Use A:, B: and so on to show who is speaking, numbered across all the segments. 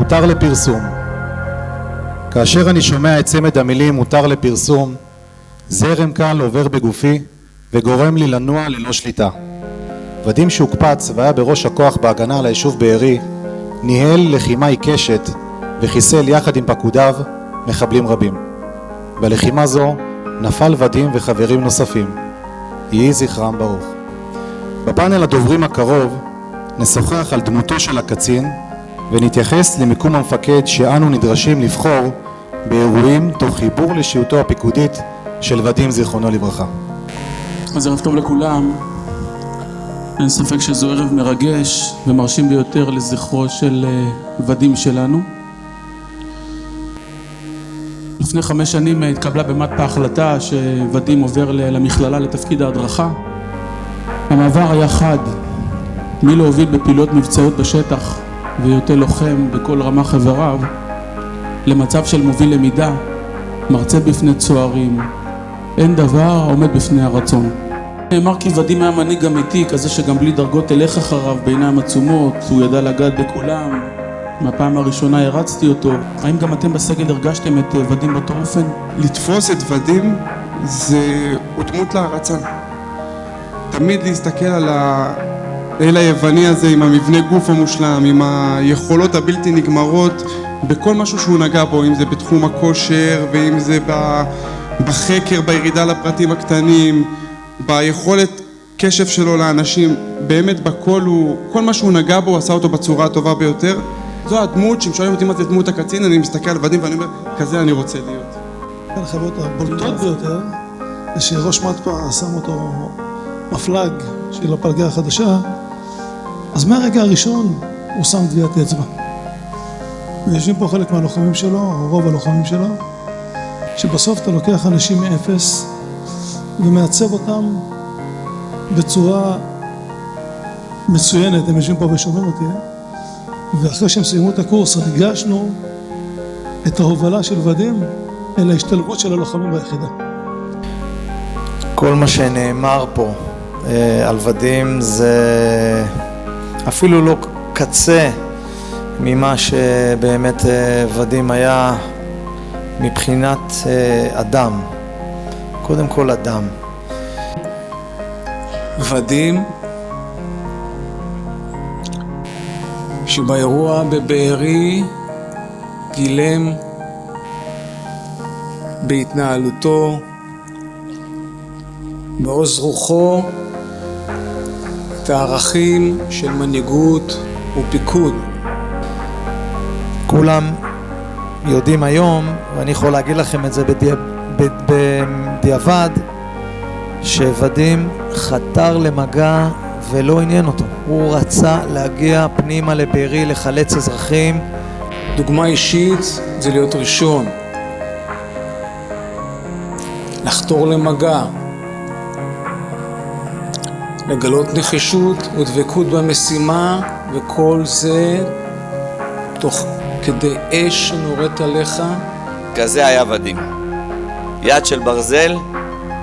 A: הותר לפרסום. כאשר אני שומע את צמד המילים הותר לפרסום, זרם קל עובר בגופי וגורם לי לנוע ללא שליטה. ודים שהוקפץ והיה בראש הכוח בהגנה על היישוב בארי, ניהל לחימה עיקשת וחיסל יחד עם פקודיו מחבלים רבים. בלחימה זו נפל ודים וחברים נוספים. יהי זכרם ברוך. בפאנל הדוברים הקרוב נשוחח על דמותו של הקצין ונתייחס למיקום המפקד שאנו נדרשים לבחור באירועים תוך חיבור לאישיותו הפיקודית של ודים זיכרונו לברכה.
B: אז ערב טוב לכולם. אין ספק שזו ערב מרגש ומרשים ביותר לזכרו של ודים שלנו. לפני 5 שנים התקבלה במטה ההחלטה שודים עובר למכללה לתפקיד ההדרכה. המעבר היה חד, מלהוביל בפעילויות מבצעיות בשטח ויותר לוחם בכל רמה חבריו, למצב של מוביל למידה, מרצה בפני צוערים. אין דבר עומד בפני הרצון. נאמר כי ודים היה מנהיג אמיתי, כזה שגם בלי דרגות אלך אחריו בעיניים עצומות, הוא ידע לגעת בכולם. מהפעם הראשונה הרצתי אותו. האם גם אתם בסגל הרגשתם את ודים באותו אופן?
C: לתפוס את ודים הוא דמות להרצה. תמיד להסתכל על האל היווני הזה עם המבנה גוף המושלם, עם היכולות הבלתי נגמרות בכל משהו שהוא נגע בו, אם זה בתחום הכושר ואם זה בחקר, בירידה לפרטים הקטנים, ביכולת קשב שלו לאנשים, באמת בכל כל מה שהוא נגע בו עשה אותו בצורה הטובה ביותר. זו הדמות, שמשואלים אותי מה זה דמות הקצין, אני מסתכל על ודים ואני אומר, כזה אני רוצה להיות.
D: החברות הבולטות ביותר זה שראש מתפ"א שם אותו מפלג של הפלגה החדשה, אז מהרגע הראשון הוא שם טביעת אצבע. ויושבים פה חלק מהלוחמים שלו, או רוב הלוחמים שלו, שבסוף אתה לוקח אנשים מאפס ומעצב אותם בצורה מצוינת. הם יושבים פה ושומעים אותי, ואחרי שהם סיימו את הקורס הרגשנו את ההובלה של ודים אל ההשתלבות של הלוחמים ביחידה.
E: כל מה שנאמר פה על ודים זה אפילו לא קצה ממה שבאמת ודים היה מבחינת אדם. קודם כל אדם.
F: ודים שבאירוע בבארי גילם בהתנהלותו, בעוז רוחו, את הערכים של מנהיגות ופיקוד.
E: כולם יודעים היום, ואני יכול להגיד לכם את זה בדיעבד, שודים חתר למגע ולא עניין אותו. הוא רצה להגיע פנימה לבארי, לחלץ אזרחים.
F: דוגמה אישית זה להיות ראשון, לחתור למגע, לגלות נחישות ודבקות במשימה, וכל זה תוך כדי אש שנורית עליך.
G: כזה היה ודים, יד של ברזל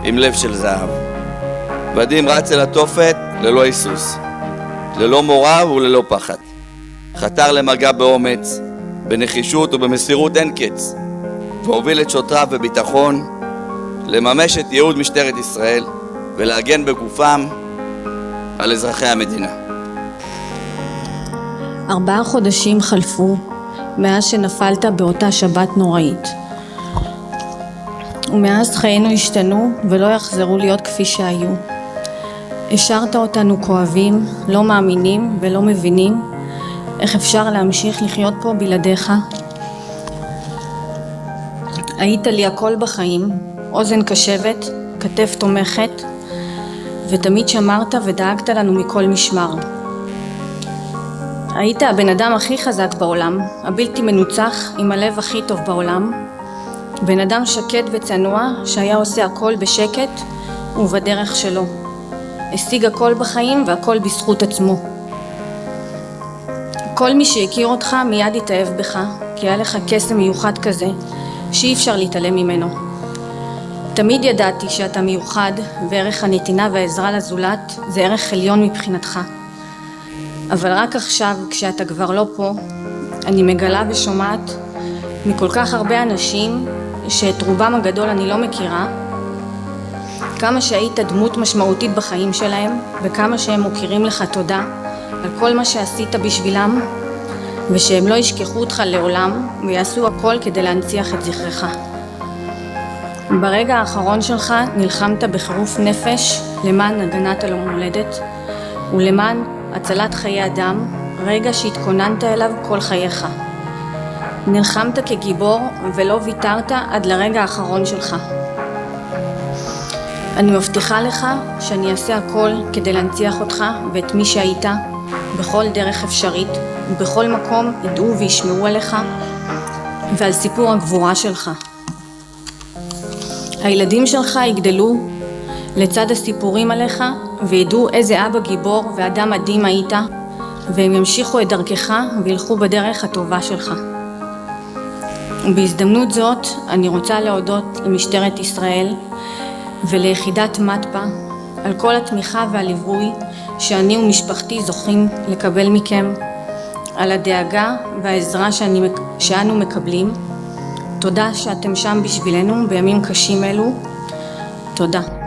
G: עם לב של זהב. ודים רץ אל התופת ללא היסוס, ללא מורא וללא פחד. חתר למגע באומץ, בנחישות ובמסירות אין קץ, והוביל את שוטריו בביטחון לממש את ייעוד משטרת ישראל ולהגן בגופם על אזרחי המדינה.
H: 4 חודשים חלפו מאז שנפלת באותה שבת נוראית, ומאז חיינו השתנו ולא יחזרו להיות כפי שהיו. השארת אותנו כואבים, לא מאמינים ולא מבינים איך אפשר להמשיך לחיות פה בלעדיך. היית לי הכל בחיים, אוזן קשבת, כתף תומכת, ותמיד שמרת ודאגת לנו מכל משמר. היית הבן אדם הכי חזק בעולם, הבלתי מנוצח עם הלב הכי טוב בעולם, בן אדם שקט וצנוע שהיה עושה הכל בשקט ובדרך שלו. השיג הכל בחיים והכל בזכות עצמו. כל מי שהכיר אותך מיד התאהב בך, כי היה לך קסם מיוחד כזה שאי אפשר להתעלם ממנו. תמיד ידעתי שאתה מיוחד, וערך הנתינה והעזרה לזולת זה ערך עליון מבחינתך. אבל רק עכשיו, כשאתה כבר לא פה, אני מגלה ושומעת מכל כך הרבה אנשים שאת רובם הגדול אני לא מכירה, כמה שהיית דמות משמעותית בחיים שלהם וכמה שהם מוכירים לך תודה על כל מה שעשית בשבילם, ושהם לא ישכחו אותך לעולם ויעשו הכל כדי להנציח את זכרך. ברגע האחרון שלך נלחמת בחירוף נפש למען הגנת הלום הולדת ולמען הצלת חיי אדם, רגע שהתכוננת אליו כל חייך. נלחמת כגיבור ולא ויתרת עד לרגע האחרון שלך. אני מבטיחה לך שאני אעשה הכל כדי להנציח אותך ואת מי שהיית בכל דרך אפשרית, ובכל מקום ידעו וישמעו עליך ועל סיפור הגבורה שלך. הילדים שלך יגדלו לצד הסיפורים עליך וידעו איזה אבא גיבור ואדם מדהים היית, והם ימשיכו את דרכך וילכו בדרך הטובה שלך. ובהזדמנות זאת אני רוצה להודות למשטרת ישראל וליחידת מתפ"א על כל התמיכה והליווי שאני ומשפחתי זוכים לקבל מכם, על הדאגה והעזרה שאנו מקבלים. תודה שאתם שם בשבילנו בימים קשים אלו. תודה.